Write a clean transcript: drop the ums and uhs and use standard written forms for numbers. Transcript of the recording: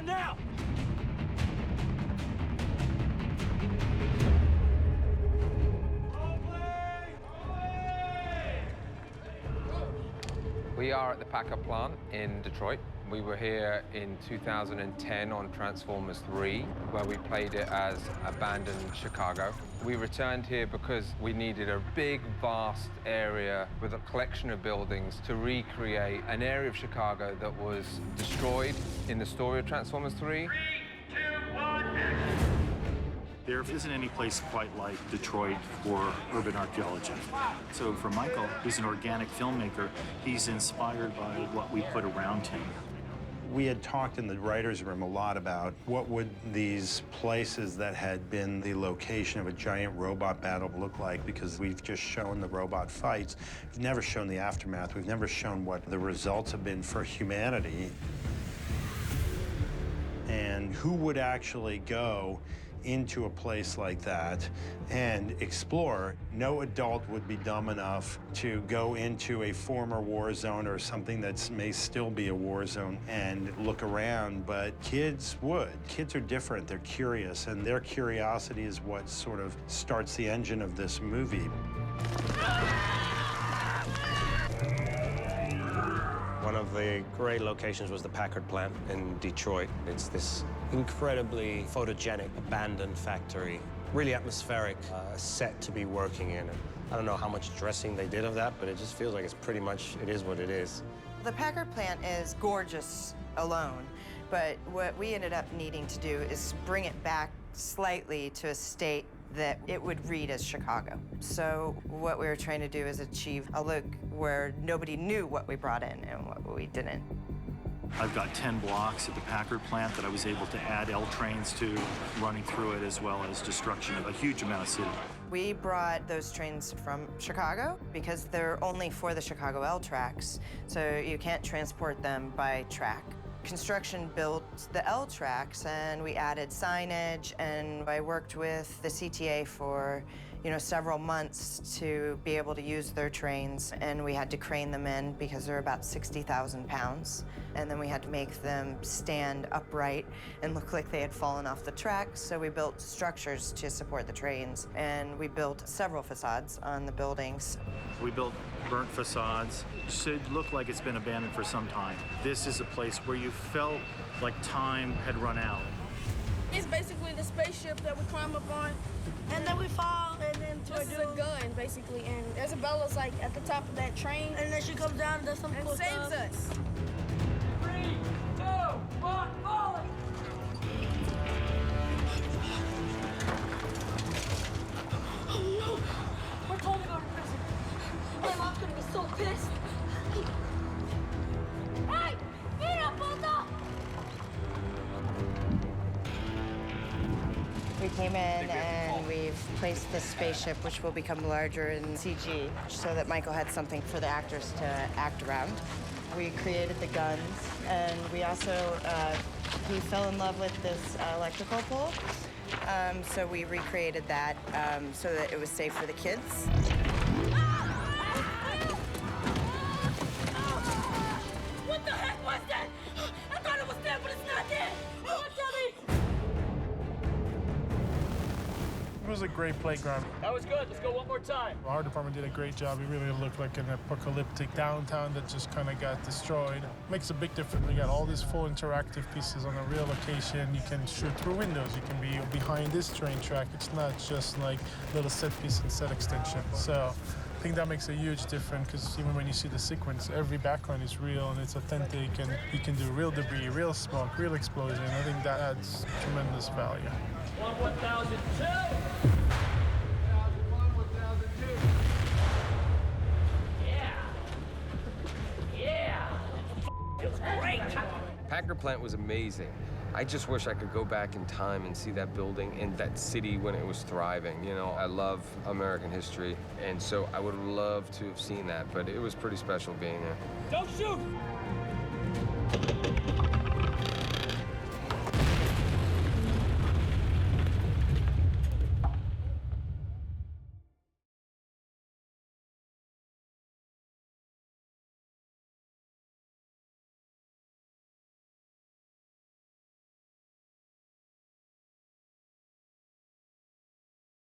down now! We are at the Packard plant in Detroit. We were here in 2010 on Transformers 3, where we played it as abandoned Chicago. We returned here because we needed a big, vast area with a collection of buildings to recreate an area of Chicago that was destroyed in the story of Transformers 3. 3, 2, 1, action! There isn't any place quite like Detroit for urban archaeology. So for Michael, who's an organic filmmaker, he's inspired by what we put around him. We had talked in the writer's room a lot about what would these places that had been the location of a giant robot battle look like, because we've just shown the robot fights. We've never shown the aftermath. We've never shown what the results have been for humanity. And who would actually go into a place like that and explore. No adult would be dumb enough to go into a former war zone or something that may still be a war zone and look around, but kids would. Kids are different, they're curious, and their curiosity is what sort of starts the engine of this movie. One of the great locations was the Packard plant in Detroit. It's this incredibly photogenic, abandoned factory, really atmospheric set to be working in. I don't know how much dressing they did of that, but it just feels like it's pretty much, it is what it is. The Packard plant is gorgeous alone, but what we ended up needing to do is bring it back slightly to a state that it would read as Chicago. So what we were trying to do is achieve a look where nobody knew what we brought in and what we didn't. I've got 10 blocks at the Packard plant that I was able to add L trains to, running through it, as well as destruction of a huge amount of city. We brought those trains from Chicago because they're only for the Chicago L tracks, so you can't transport them by track. Construction built the L tracks, and we added signage, and I worked with the CTA for several months to be able to use their trains, and we had to crane them in because they're about 60,000 pounds, and then we had to make them stand upright and look like they had fallen off the tracks, so we built structures to support the trains, and we built several facades on the buildings. We built burnt facades. It should look like it's been abandoned for some time. This is a place where you felt like time had run out. It's basically the spaceship that we climb up on, and then we fall, and then this is a gun, basically, and Isabella's like at the top of that train, and then she comes down and does some cool saves stuff. us. 3, 2, 1, falling! Oh no! We're totally going to prison. My mom's gonna be so pissed. Hey! Get up, Bulldog! We came in and we've placed the spaceship, which will become larger in CG, so that Michael had something for the actors to act around. We created the guns, and we also, he fell in love with this electrical pole, so we recreated that so that it was safe for the kids. What the heck was that? I thought it was dead, but it's not dead. Oh, Debbie! It was a great playground. That was good. Let's go one more time. Our department did a great job. It really looked like an apocalyptic downtown that just kind of got destroyed. Makes a big difference. We got all these full interactive pieces on a real location. You can shoot through windows. You can be behind this train track. It's not just like little set piece and set extension. So I think that makes a huge difference, because even when you see the sequence, every background is real and it's authentic, and you can do real debris, real smoke, real explosion. I think that adds tremendous value. 1002! 1002! Yeah! Yeah! Feels great! Packard plant was amazing. I just wish I could go back in time and see that building and that city when it was thriving. I love American history, and so I would love to have seen that, but it was pretty special being there. Don't shoot!